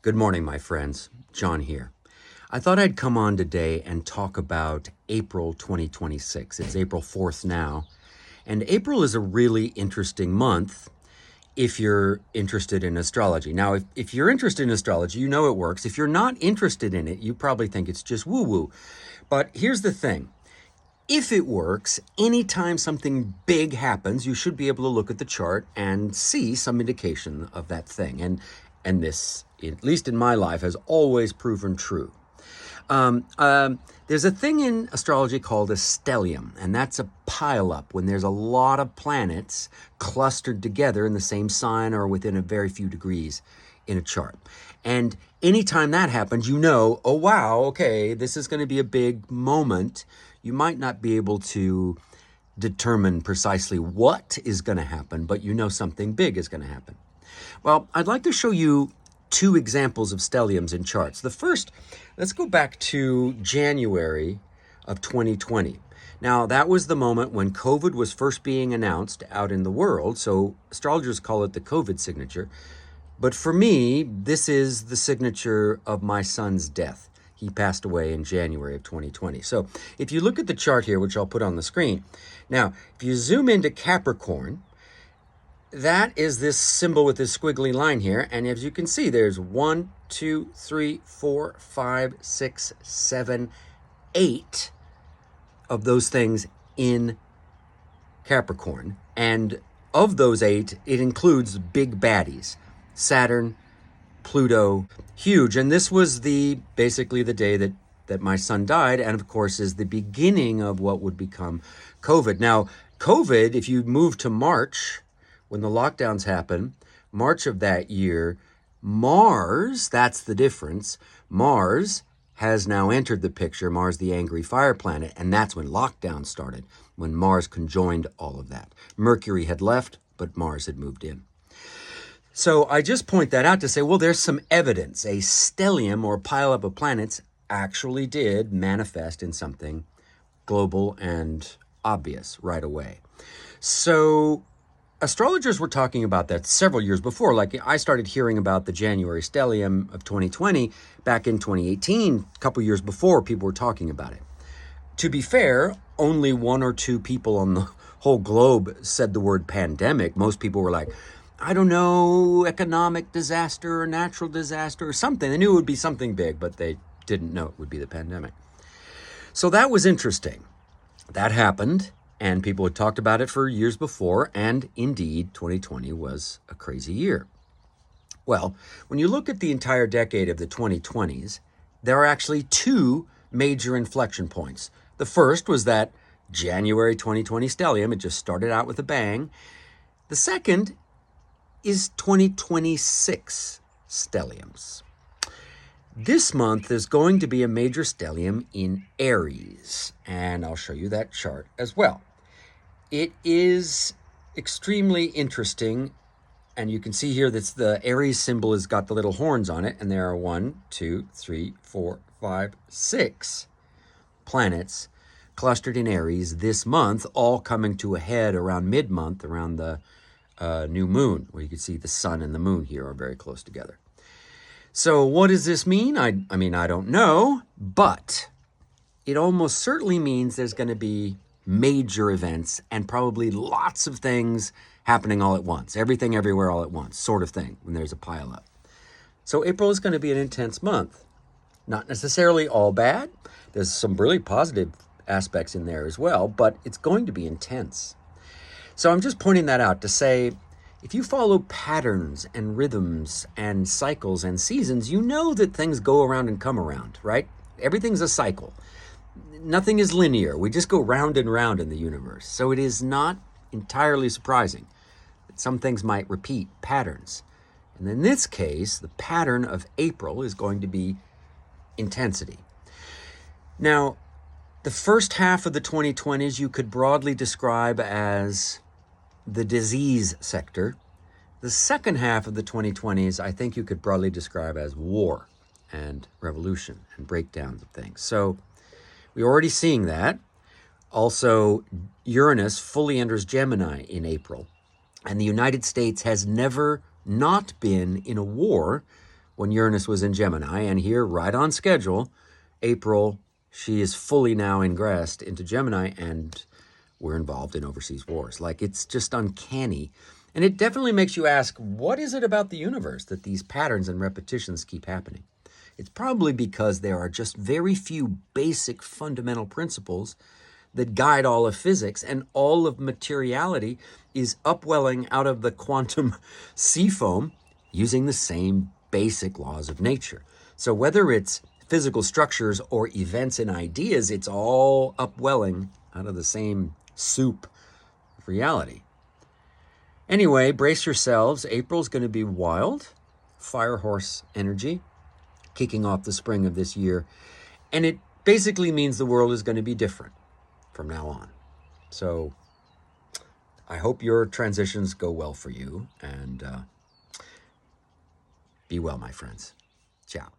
Good morning, my friends. John here. I thought I'd come on today and talk about April 2026. It's April 4th now, and April is a really interesting month if you're interested in astrology. Now, if you're interested in astrology, you know it works. If you're not interested in it, you probably think it's just woo-woo. But here's the thing. If it works, anytime something big happens, you should be able to look at the chart and see some indication of that thing. And this, at least in my life, has always proven true. There's a thing in astrology called a stellium, and that's a pileup when there's a lot of planets clustered together in the same sign or within a very few degrees in a chart. And anytime that happens, you know, oh wow, okay, this is going to be a big moment. You might not be able to determine precisely what is going to happen, but you know something big is going to happen. Well, I'd like to show you two examples of stelliums in charts. The first, let's go back to January of 2020. Now, that was the moment when COVID was first being announced out in the world, so astrologers call it the COVID signature. But for me, this is the signature of my son's death. He passed away in January of 2020. So if you look at the chart here, which I'll put on the screen, now, if you zoom into Capricorn, that is this symbol with this squiggly line here. And as you can see, there's 1, 2, 3, 4, 5, 6, 7, 8 of those things in Capricorn. And of those 8, it includes big baddies. Saturn, Pluto, huge. And this was basically the day that my son died, and of course is the beginning of what would become COVID. Now, COVID, if you move to March, when the lockdowns happen, March of that year, Mars, that's the difference, Mars has now entered the picture, Mars the angry fire planet, and that's when lockdown started, when Mars conjoined all of that. Mercury had left, but Mars had moved in. So I just point that out to say, well, there's some evidence. A stellium, or pileup of planets, actually did manifest in something global and obvious right away. So astrologers were talking about that several years before. Like, I started hearing about the January stellium of 2020 back in 2018, a couple years before people were talking about it. To be fair, only 1 or 2 people on the whole globe said the word pandemic. Most people were like, I don't know, economic disaster or natural disaster or something. They knew it would be something big, but they didn't know it would be the pandemic. So that was interesting. That happened, and people had talked about it for years before, and indeed, 2020 was a crazy year. Well, when you look at the entire decade of the 2020s, there are actually 2 major inflection points. The first was that January 2020 stellium. It just started out with a bang. The second is 2026 stelliums. This month is going to be a major stellium in Aries, and I'll show you that chart as well. It is extremely interesting, and you can see here that the Aries symbol has got the little horns on it, and there are 1, 2, 3, 4, 5, 6 planets clustered in Aries this month, all coming to a head around mid-month, around the new moon, where you can see the sun and the moon here are very close together. So what does this mean? I mean, I don't know, but it almost certainly means there's going to be major events and probably lots of things happening all at once. Everything everywhere all at once, sort of thing, when there's a pileup. So April is going to be an intense month. Not necessarily all bad. There's some really positive aspects in there as well, but it's going to be intense. So I'm just pointing that out to say, if you follow patterns and rhythms and cycles and seasons, you know that things go around and come around, right? Everything's a cycle. Nothing is linear. We just go round and round in the universe. So it is not entirely surprising that some things might repeat patterns. And in this case, the pattern of April is going to be intensity. Now, the first half of the 2020s you could broadly describe as the disease sector. The second half of the 2020s, I think you could broadly describe as war and revolution and breakdowns of things. So we're already seeing that. Also, Uranus fully enters Gemini in April, and the United States has never not been in a war when Uranus was in Gemini. And here, right on schedule, April, she is fully now ingressed into Gemini, and we're involved in overseas wars. Like, it's just uncanny. And it definitely makes you ask, what is it about the universe that these patterns and repetitions keep happening? It's probably because there are just very few basic fundamental principles that guide all of physics, and all of materiality is upwelling out of the quantum sea foam using the same basic laws of nature. So whether it's physical structures or events and ideas, it's all upwelling out of the same soup of reality. Anyway, brace yourselves. April's going to be wild, fire horse energy, kicking off the spring of this year. And it basically means the world is going to be different from now on. So I hope your transitions go well for you, and be well, my friends. Ciao.